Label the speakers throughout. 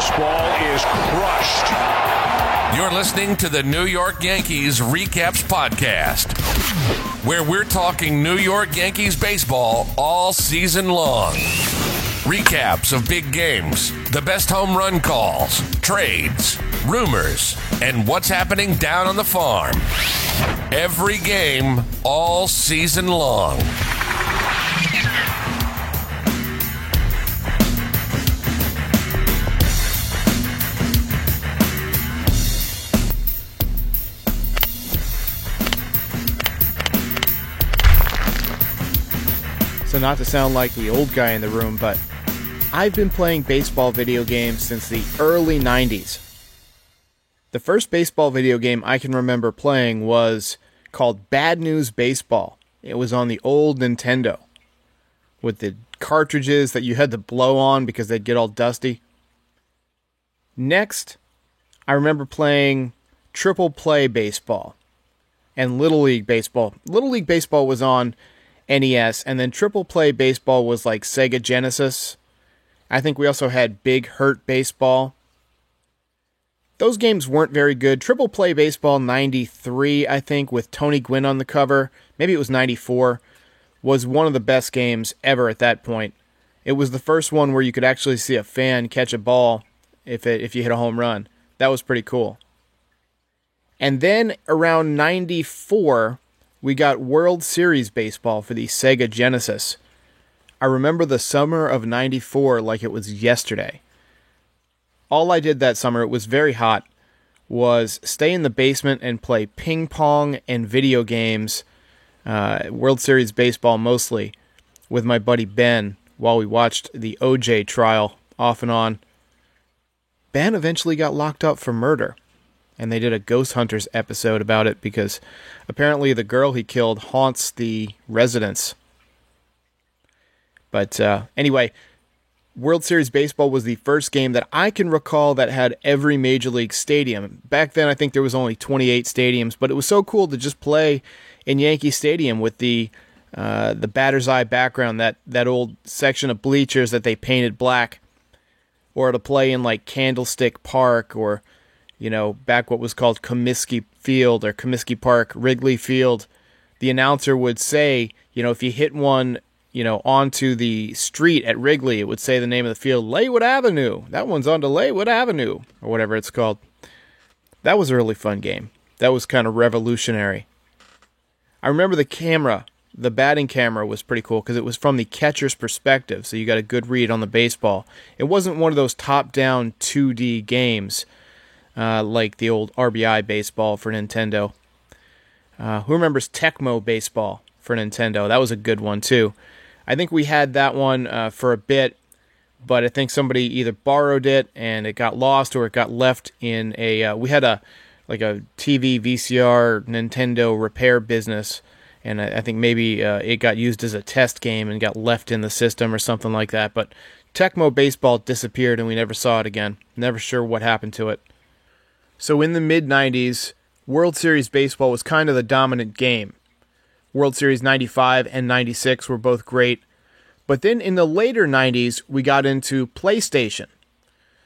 Speaker 1: This ball is crushed.
Speaker 2: You're listening to the New York Yankees Recaps Podcast, where we're talking New York Yankees baseball all season long. Recaps of big games, the best home run calls, trades, rumors, and what's happening down on the farm. Every game, all season long.
Speaker 3: So not to sound like the old guy in the room, but I've been playing baseball video games since the early 90s. The first baseball video game I can remember playing was called Bad News Baseball. It was on the old Nintendo with the cartridges that you had to blow on because they'd get all dusty. Next, I remember playing Triple Play Baseball and Little League Baseball. Little League Baseball was on NES, and then Triple Play Baseball was like Sega Genesis. I think we also had Big Hurt Baseball. Those games weren't very good. Triple Play Baseball 93, I think, with Tony Gwynn on the cover, maybe it was 94, was one of the best games ever at that point. It was the first one where you could actually see a fan catch a ball if you hit a home run. That was pretty cool. And then around 94, we got World Series Baseball for the Sega Genesis. I remember the summer of 94 like it was yesterday. All I did that summer, it was very hot, was stay in the basement and play ping pong and video games, World Series Baseball mostly, with my buddy Ben while we watched the OJ trial off and on. Ben eventually got locked up for murder, and they did a Ghost Hunters episode about it because apparently the girl he killed haunts the residence. But anyway, World Series Baseball was the first game that I can recall that had every Major League stadium. Back then, I think there was only 28 stadiums, but it was so cool to just play in Yankee Stadium with the batter's eye background, that old section of bleachers that they painted black, or to play in like Candlestick Park, or back what was called Comiskey Field or Comiskey Park, Wrigley Field. The announcer would say, if you hit one onto the street at Wrigley, it would say the name of the field, Leywood Avenue. That one's onto Leywood Avenue, or whatever it's called. That was a really fun game. That was kind of revolutionary. I remember the batting camera was pretty cool because it was from the catcher's perspective, so you got a good read on the baseball. It wasn't one of those top-down 2D games like the old RBI baseball for Nintendo. Who remembers Tecmo Baseball for Nintendo? That was a good one, too. I think we had that one for a bit, but I think somebody either borrowed it and it got lost, or it got left in we had a TV VCR Nintendo repair business, and I think maybe it got used as a test game and got left in the system or something like that. But Tecmo Baseball disappeared and we never saw it again. Never sure what happened to it. So in the mid-90s, World Series Baseball was kind of the dominant game. World Series 95 and 96 were both great. But then in the later 90s, we got into PlayStation.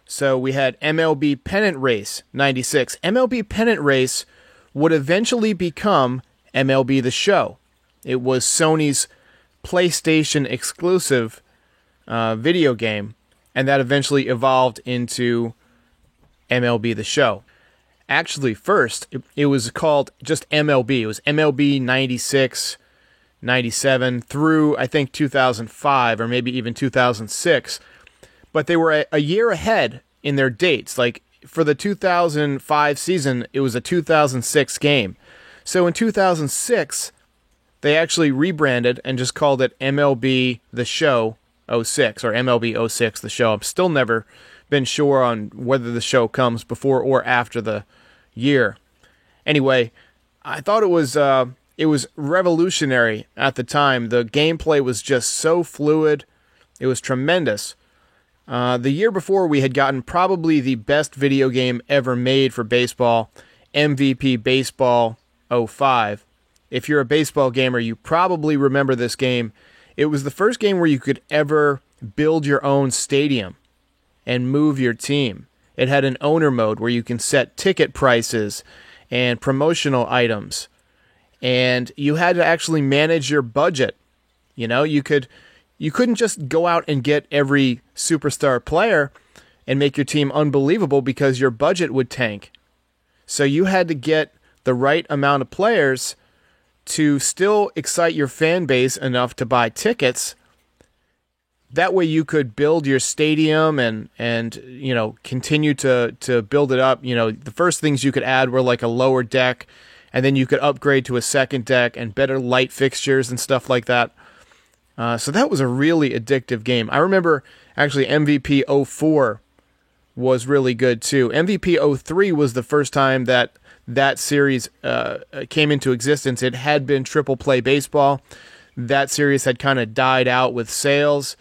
Speaker 3: So we had MLB Pennant Race 96. MLB Pennant Race would eventually become MLB The Show. It was Sony's PlayStation exclusive video game, and that eventually evolved into MLB The Show. Actually, first, it was called just MLB. It was MLB 96, 97, through, I think, 2005, or maybe even 2006. But they were a year ahead in their dates. Like, for the 2005 season, it was a 2006 game. So in 2006, they actually rebranded and just called it MLB The Show 06, or MLB 06 The Show. I'm still never been sure on whether the show comes before or after the year. Anyway, I thought it was revolutionary at the time. The gameplay was just so fluid. It was tremendous. The year before, we had gotten probably the best video game ever made for baseball, MVP Baseball 05. If you're a baseball gamer, you probably remember this game. It was the first game where you could ever build your own stadium. and move your team. It had an owner mode where you can set ticket prices and promotional items. And you had to actually manage your budget. You know, you couldn't just go out and get every superstar player and make your team unbelievable because your budget would tank. So you had to get the right amount of players to still excite your fan base enough to buy tickets. That way you could build your stadium and you know, continue to build it up. You know, the first things you could add were like a lower deck, and then you could upgrade to a second deck and better light fixtures and stuff like that. So that was a really addictive game. I remember actually MVP 04 was really good too. MVP 03 was the first time that series came into existence. It had been triple play baseball. That series had kind of died out with sales,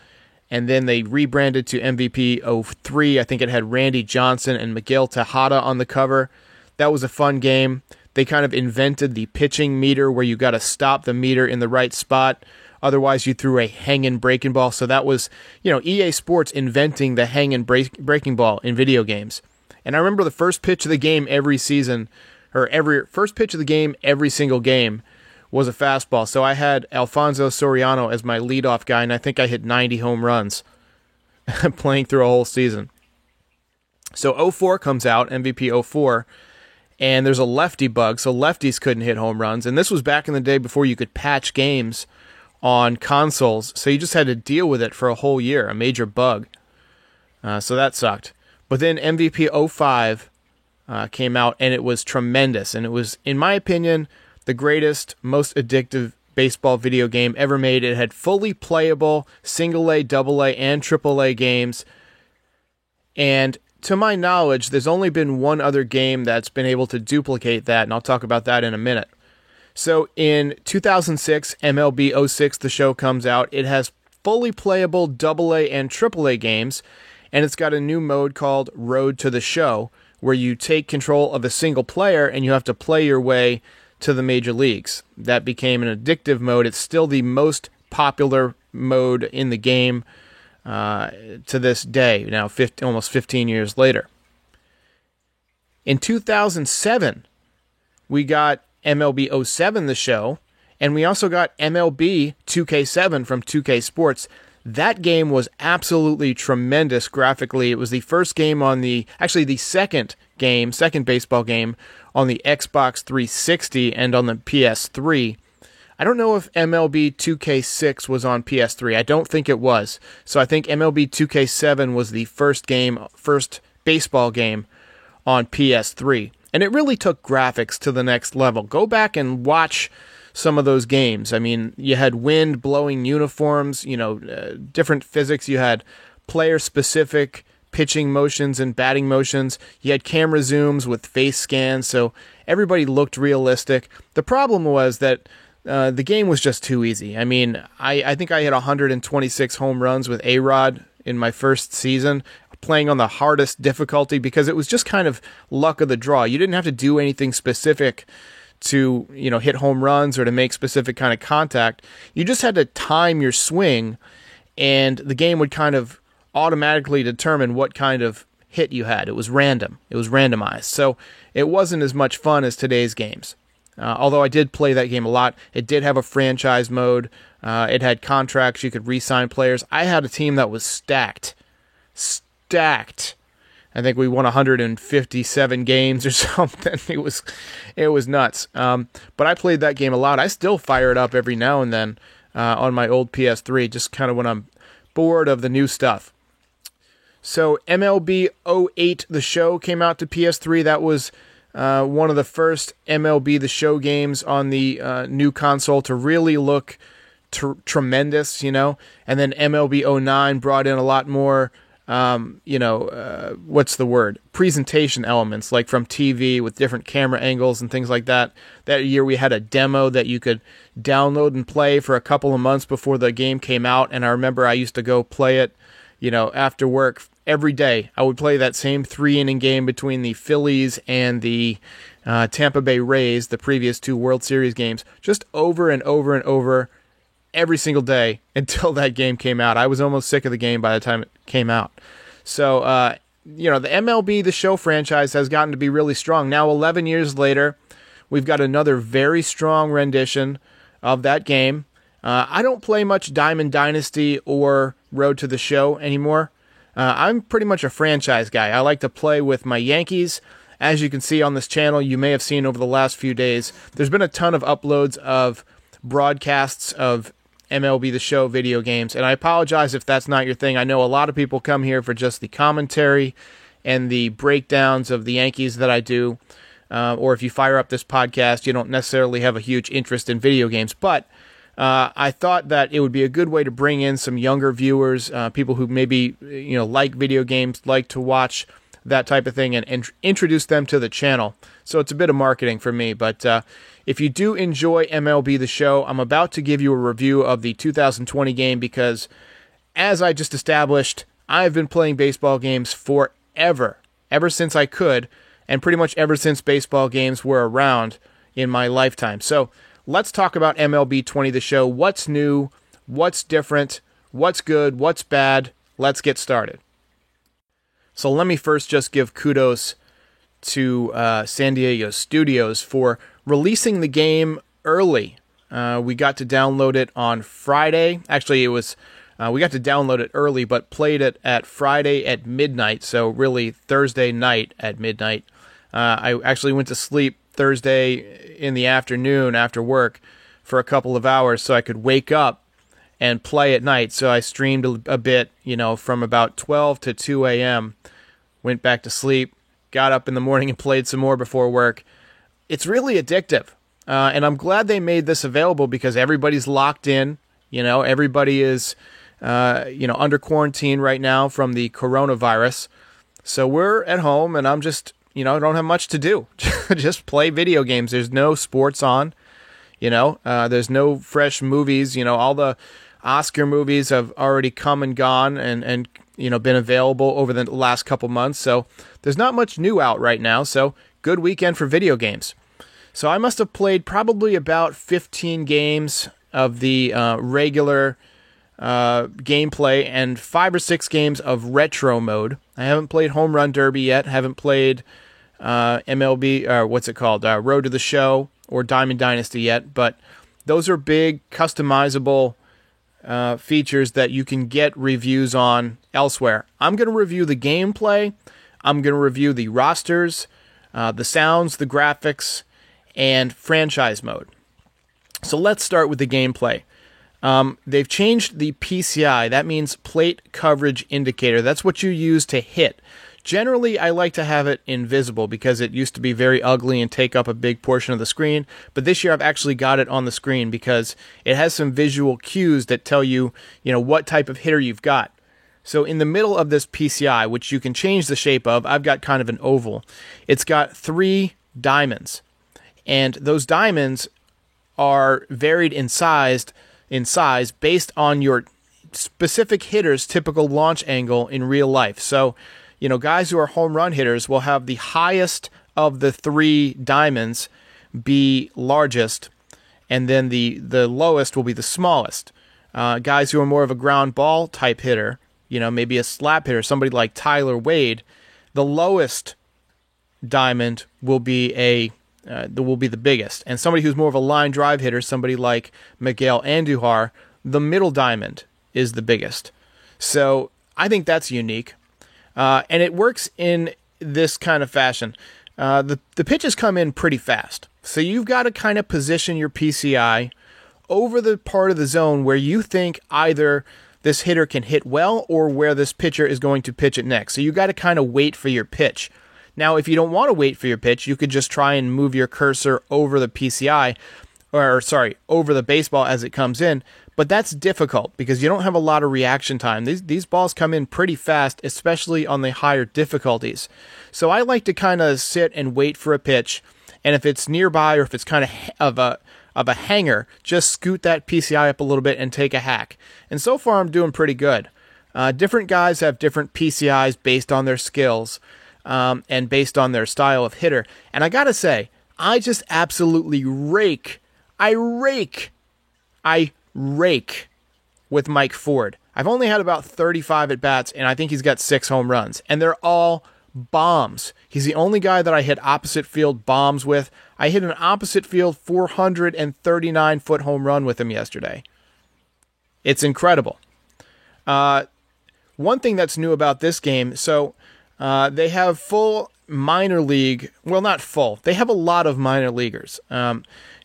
Speaker 3: and then they rebranded to MVP 03. I think it had Randy Johnson and Miguel Tejada on the cover. That was a fun game. They kind of invented the pitching meter where you got to stop the meter in the right spot. Otherwise, you threw a hanging breaking ball. So that was, you know, EA Sports inventing the hanging breaking ball in video games. And I remember the first pitch of the game every season, or first pitch of the game every single game was a fastball. So I had Alfonso Soriano as my leadoff guy, and I think I hit 90 home runs playing through a whole season. So 04 comes out, MVP 04, and there's a lefty bug, so lefties couldn't hit home runs. And this was back in the day before you could patch games on consoles, so you just had to deal with it for a whole year, a major bug. So that sucked. But then MVP 05 came out, and it was tremendous. And it was, in my opinion, the greatest, most addictive baseball video game ever made. It had fully playable single-A, double-A, and triple-A games. And to my knowledge, there's only been one other game that's been able to duplicate that, and I'll talk about that in a minute. So in 2006, MLB 06, the show comes out. It has fully playable AA and AAA games, and it's got a new mode called Road to the Show, where you take control of a single player and you have to play your way to the major leagues. That became an addictive mode. It's still the most popular mode in the game to this day, now almost 15 years later. In 2007, we got MLB 07, the show, and we also got MLB 2K7 from 2K Sports. That game was absolutely tremendous graphically. It was the first game on the second baseball game on the Xbox 360 and on the PS3. I don't know if MLB 2K6 was on PS3. I don't think it was. So I think MLB 2K7 was the first baseball game on PS3. And it really took graphics to the next level. Go back and watch some of those games. I mean, you had wind blowing uniforms, different physics. You had player-specific pitching motions and batting motions. You had camera zooms with face scans, so everybody looked realistic. The problem was that the game was just too easy. I mean, I think I hit 126 home runs with A-Rod in my first season, playing on the hardest difficulty because it was just kind of luck of the draw. You didn't have to do anything specific to, hit home runs or to make specific kind of contact. You just had to time your swing, and the game would kind of automatically determine what kind of hit you had. It was random. It was randomized. So it wasn't as much fun as today's games. Although I did play that game a lot. It did have a franchise mode. It had contracts. You could re-sign players. I had a team that was stacked. I think we won 157 games or something. It was nuts. But I played that game a lot. I still fire it up every now and then on my old PS3, just kind of when I'm bored of the new stuff. So MLB 08, the show, came out to PS3. That was one of the first MLB The Show games on the new console to really look tremendous, And then MLB 09 brought in a lot more, presentation elements, like from TV with different camera angles and things like that. That year we had a demo that you could download and play for a couple of months before the game came out, and I remember I used to go play it, after work every day. I would play that same 3-inning game between the Phillies and the Tampa Bay Rays, the previous two World Series games, just over and over and over every single day until that game came out. I was almost sick of the game by the time it came out. So, the MLB The Show franchise has gotten to be really strong. Now, 11 years later, we've got another very strong rendition of that game. I don't play much Diamond Dynasty or Road to the Show anymore. I'm pretty much a franchise guy. I like to play with my Yankees. As you can see on this channel, you may have seen over the last few days, there's been a ton of uploads of broadcasts of MLB The Show video games, and I apologize if that's not your thing. I know a lot of people come here for just the commentary and the breakdowns of the Yankees that I do, or if you fire up this podcast, you don't necessarily have a huge interest in video games, but I thought that it would be a good way to bring in some younger viewers, people who maybe like video games, like to watch that type of thing, and introduce them to the channel. So it's a bit of marketing for me, but if you do enjoy MLB The Show, I'm about to give you a review of the 2020 game because, as I just established, I've been playing baseball games forever, ever since I could, and pretty much ever since baseball games were around in my lifetime. So let's talk about MLB 20 The Show. What's new? What's different? What's good? What's bad? Let's get started. So let me first just give kudos to San Diego Studios for releasing the game early. We got to download it on Friday. Actually, it was we got to download it early, but played it at Friday at midnight, so really Thursday night at midnight. I actually went to sleep Thursday in the afternoon after work for a couple of hours so I could wake up and play at night. So I streamed a bit, from about 12 to 2 a.m., went back to sleep, got up in the morning and played some more before work. It's really addictive, and I'm glad they made this available because everybody's locked in. Everybody is, under quarantine right now from the coronavirus. So we're at home, and I'm just, I don't have much to do. Just play video games. There's no sports on. There's no fresh movies. All the Oscar movies have already come and gone and been available over the last couple months. So there's not much new out right now. So good weekend for video games. So I must have played probably about 15 games of the regular gameplay and 5 or 6 games of retro mode. I haven't played Home Run Derby yet. Haven't played MLB, or what's it called? Road to the Show or Diamond Dynasty yet. But those are big customizable features that you can get reviews on elsewhere. I'm going to review the gameplay. I'm going to review the rosters, the sounds, the graphics, and franchise mode. So let's start with the gameplay. They've changed the PCI. That means plate coverage indicator. That's what you use to hit. Generally, I like to have it invisible because it used to be very ugly and take up a big portion of the screen. But this year I've actually got it on the screen because it has some visual cues that tell you, what type of hitter you've got. So in the middle of this PCI, which you can change the shape of, I've got kind of an oval. It's got 3 diamonds. And those diamonds are varied in size based on your specific hitter's typical launch angle in real life. So, guys who are home run hitters will have the highest of the 3 diamonds be largest, and then the lowest will be the smallest. Guys who are more of a ground ball type hitter, maybe a slap hitter, somebody like Tyler Wade, the lowest diamond will be the biggest. And somebody who's more of a line drive hitter, somebody like Miguel Andujar, the middle diamond is the biggest. So I think that's unique. And it works in this kind of fashion. The pitches come in pretty fast. So you've got to kind of position your PCI over the part of the zone where you think either this hitter can hit well or where this pitcher is going to pitch it next. So you got to kind of wait for your pitch. Now, if you don't want to wait for your pitch, you could just try and move your cursor over the PCI, over the baseball as it comes in. But that's difficult because you don't have a lot of reaction time. These balls come in pretty fast, especially on the higher difficulties. So I like to kind of sit and wait for a pitch, and if it's nearby or if it's kind of a hanger, just scoot that PCI up a little bit and take a hack. And so far, I'm doing pretty good. Different guys have different PCIs based on their skills and based on their style of hitter. And I gotta say, I just absolutely rake with Mike Ford. I've only had about 35 at-bats, and I think he's got 6 home runs. And they're all bombs. He's the only guy that I hit opposite field bombs with. I hit an opposite field 439-foot home run with him yesterday. It's incredible. One thing that's new about this game, so they have full minor league, well, not full. They have a lot of minor leaguers.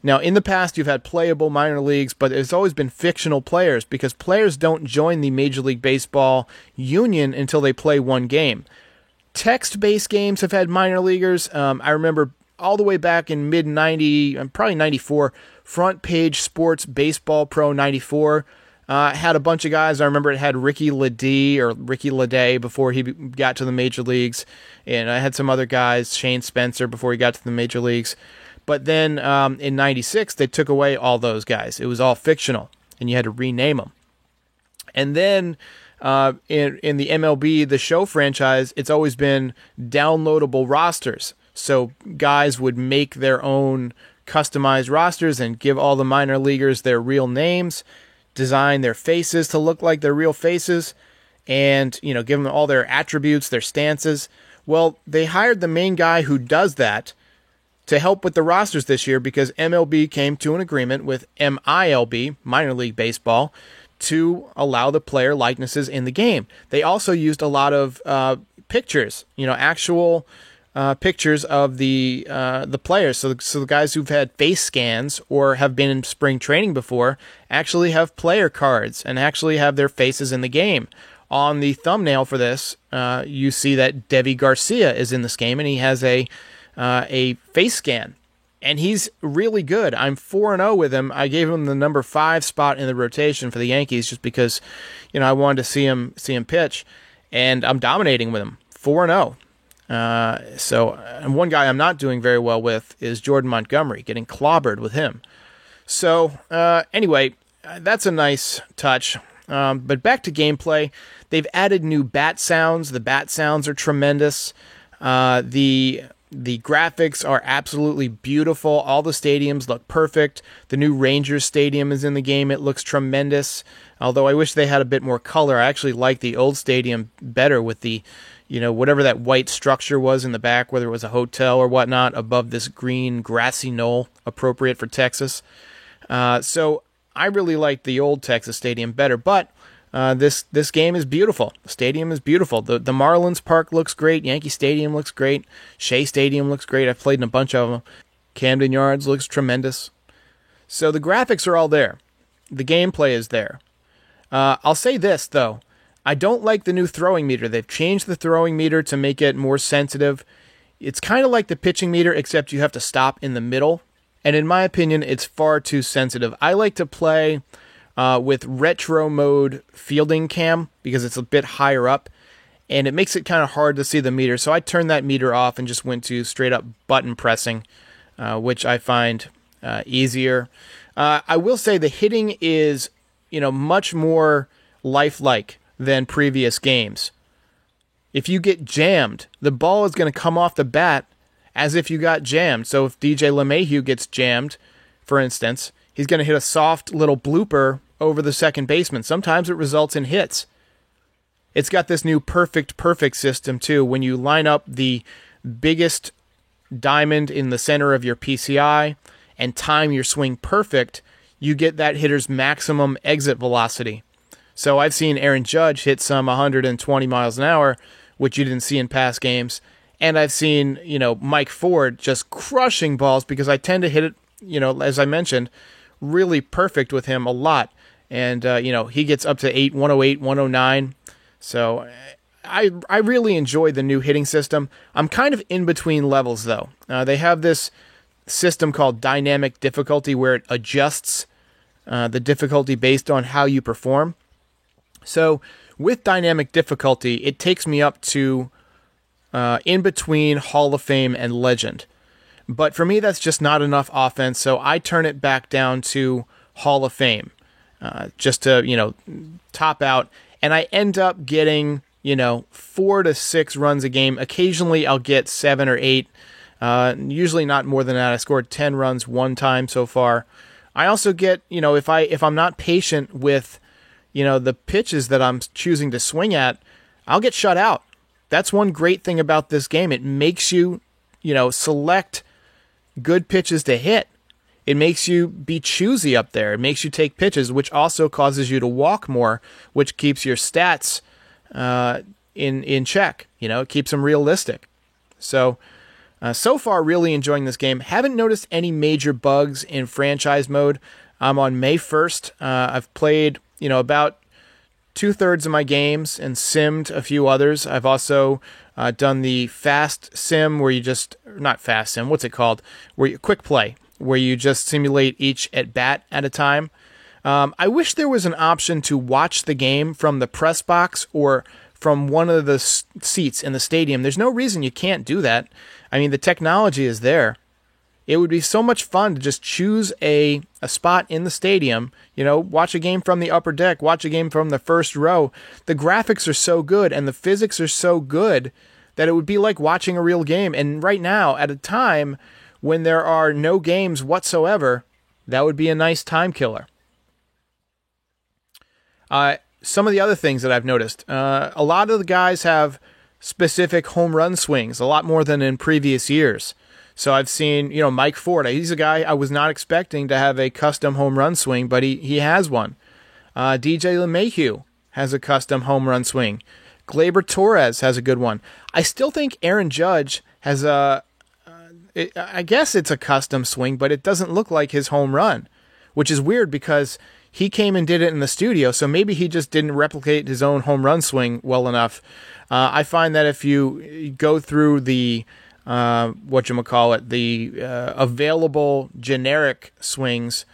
Speaker 3: Now, in the past, you've had playable minor leagues, but it's always been fictional players because players don't join the Major League Baseball union until they play one game. Text-based games have had minor leaguers. I remember all the way back in mid-90, probably 94, Front Page Sports Baseball Pro 94 had a bunch of guys. I remember it had Ricky Leday before he got to the major leagues. And I had some other guys, Shane Spencer, before he got to the major leagues. But then in 96, they took away all those guys. It was all fictional, and you had to rename them. And then in the MLB, the show franchise, it's always been downloadable rosters. So guys would make their own customized rosters and give all the minor leaguers their real names, design their faces to look like their real faces, and give them all their attributes, their stances. Well, they hired the main guy who does that to help with the rosters this year because MLB came to an agreement with MILB, Minor League Baseball, to allow the player likenesses in the game. They also used a lot of pictures, actual pictures of the players. So the guys who've had face scans or have been in spring training before actually have player cards and actually have their faces in the game. On the thumbnail for this, you see that Deivi Garcia is in this game, and he has a face scan, and he's really good. I'm 4-0 with him. I gave him the number 5 spot in the rotation for the Yankees just because, I wanted to see him pitch, and I'm dominating with him, 4-0. And one guy I'm not doing very well with is Jordan Montgomery, getting clobbered with him. So anyway, that's a nice touch. But back to gameplay, they've added new bat sounds. The bat sounds are tremendous. The graphics are absolutely beautiful. All the stadiums look perfect. The new Rangers Stadium is in the game. It looks tremendous. Although I wish they had a bit more color. I actually like the old stadium better with the, whatever that white structure was in the back, whether it was a hotel or whatnot, above this green grassy knoll, appropriate for Texas. So I really like the old Texas Stadium better, but this game is beautiful. The stadium is beautiful. The Marlins Park looks great. Yankee Stadium looks great. Shea Stadium looks great. I've played in a bunch of them. Camden Yards looks tremendous. So the graphics are all there. The gameplay is there. I'll say this, though. I don't like the new throwing meter. They've changed the throwing meter to make it more sensitive. It's kind of like the pitching meter, except you have to stop in the middle. And in my opinion, it's far too sensitive. I like to play with retro mode fielding cam because it's a bit higher up, and it makes it kind of hard to see the meter. So I turned that meter off and just went to straight up button pressing, which I find easier. I will say the hitting is, much more lifelike than previous games. If you get jammed, the ball is going to come off the bat as if you got jammed. So if DJ LeMahieu gets jammed, for instance, he's going to hit a soft little blooper over the second baseman. Sometimes it results in hits. It's got this new perfect system, too. When you line up the biggest diamond in the center of your PCI and time your swing perfect, you get that hitter's maximum exit velocity. So I've seen Aaron Judge hit some 120 miles an hour, which you didn't see in past games. And I've seen, Mike Ford just crushing balls because I tend to hit it, as I mentioned, really perfect with him a lot. And, he gets up to 108, 109. So I really enjoy the new hitting system. I'm kind of in between levels, though. They have this system called dynamic difficulty where it adjusts the difficulty based on how you perform. So with dynamic difficulty, it takes me up to in between Hall of Fame and Legend. But for me, that's just not enough offense, so I turn it back down to Hall of Fame just to, top out. And I end up getting, 4 to 6 runs a game. Occasionally, I'll get 7 or 8. Usually not more than that. I scored 10 runs one time so far. I also get, if I'm not patient with, the pitches that I'm choosing to swing at, I'll get shut out. That's one great thing about this game. It makes you, select good pitches to hit. It makes you be choosy up there. It makes you take pitches, which also causes you to walk more, which keeps your stats in check. It keeps them realistic. So far, really enjoying this game. Haven't noticed any major bugs in franchise mode. I'm on May 1st. I've played, about 2/3 of my games and simmed a few others. I've also done the fast sim where you not fast sim, what's it called? Quick play, where you just simulate each at bat at a time. I wish there was an option to watch the game from the press box or from one of the seats in the stadium. There's no reason you can't do that. I mean, the technology is there. It would be so much fun to just choose a spot in the stadium, watch a game from the upper deck, watch a game from the first row. The graphics are so good and the physics are so good that it would be like watching a real game. And right now, at a time when there are no games whatsoever, that would be a nice time killer. Some of the other things that I've noticed, a lot of the guys have specific home run swings, a lot more than in previous years. So I've seen, Mike Ford. He's a guy I was not expecting to have a custom home run swing, but he has one. DJ LeMahieu has a custom home run swing. Gleyber Torres has a good one. I still think Aaron Judge has I guess it's a custom swing, but it doesn't look like his home run, which is weird because he came and did it in the studio, so maybe he just didn't replicate his own home run swing well enough. I find that if you go through the available generic swings,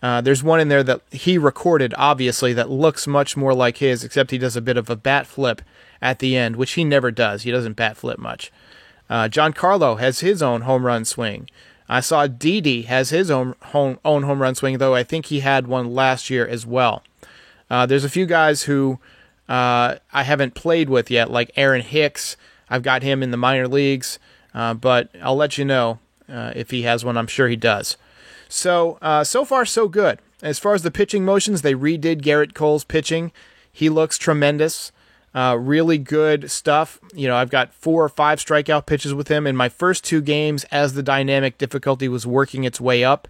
Speaker 3: there's one in there that he recorded, obviously, that looks much more like his, except he does a bit of a bat flip at the end, which he never does. He doesn't bat flip much. Giancarlo has his own home run swing. I saw Didi has his own home run swing, though I think he had one last year as well. There's a few guys who I haven't played with yet, like Aaron Hicks. I've got him in the minor leagues, but I'll let you know if he has one. I'm sure he does. So far, so good. As far as the pitching motions, they redid Garrett Cole's pitching. He looks tremendous. Really good stuff. I've got 4 or 5 strikeout pitches with him in my first 2 games as the dynamic difficulty was working its way up.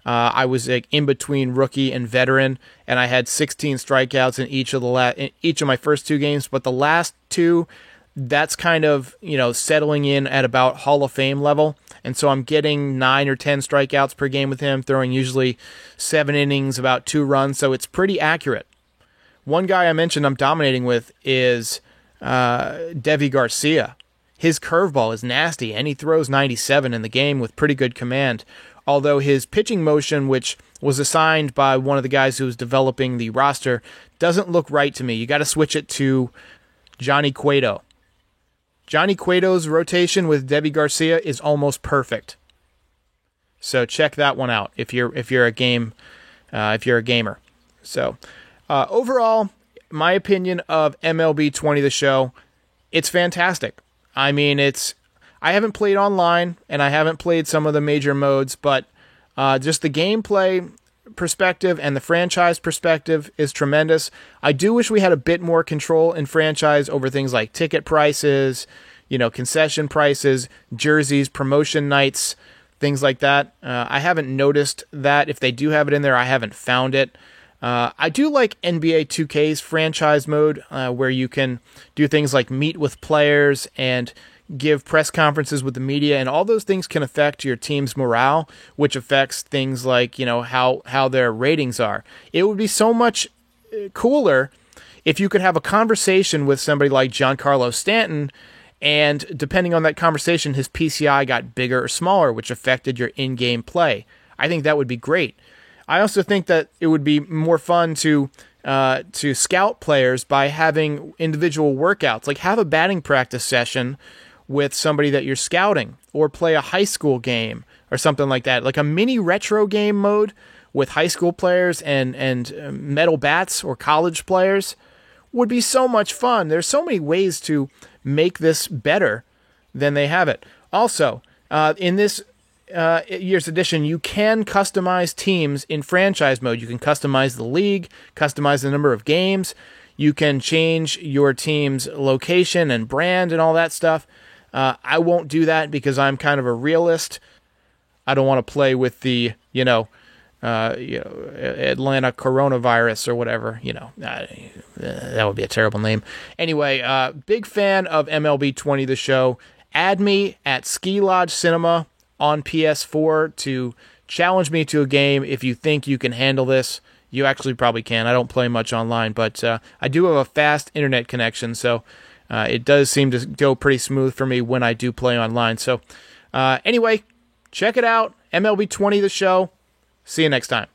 Speaker 3: I was in between rookie and veteran, and I had 16 strikeouts in each of my first 2 games. But the last 2, that's kind of settling in at about Hall of Fame level, and so I'm getting 9 or 10 strikeouts per game with him, throwing usually 7 innings, about 2 runs. So it's pretty accurate. One guy I mentioned I'm dominating with is Deivi Garcia. His curveball is nasty, and he throws 97 in the game with pretty good command. Although his pitching motion, which was assigned by one of the guys who was developing the roster, doesn't look right to me. You got to switch it to Johnny Cueto. Johnny Cueto's rotation with Deivi Garcia is almost perfect. So check that one out if you're a gamer. So. Overall, my opinion of MLB 20 The Show, it's fantastic. I mean, I haven't played online, and I haven't played some of the major modes, but just the gameplay perspective and the franchise perspective is tremendous. I do wish we had a bit more control in franchise over things like ticket prices, concession prices, jerseys, promotion nights, things like that. I haven't noticed that. If they do have it in there, I haven't found it. I do like NBA 2K's franchise mode, where you can do things like meet with players and give press conferences with the media, and all those things can affect your team's morale, which affects things like, how their ratings are. It would be so much cooler if you could have a conversation with somebody like Giancarlo Stanton, and depending on that conversation, his PCI got bigger or smaller, which affected your in-game play. I think that would be great. I also think that it would be more fun to scout players by having individual workouts, like have a batting practice session with somebody that you're scouting, or play a high school game or something like that, like a mini retro game mode with high school players and metal bats or college players would be so much fun. There's so many ways to make this better than they have it. Also, in this year's edition, you can customize teams in franchise mode. You can customize the league, customize the number of games. You can change your team's location and brand and all that stuff. I won't do that because I'm kind of a realist. I don't want to play with the, Atlanta coronavirus or whatever. That would be a terrible name. Anyway, big fan of MLB 20, the show. Add me at Ski Lodge Cinema on PS4 to challenge me to a game if you think you can handle this. You actually probably can. I don't play much online, but I do have a fast internet connection, so it does seem to go pretty smooth for me when I do play online. So anyway, check it out. MLB 20, the show. See you next time.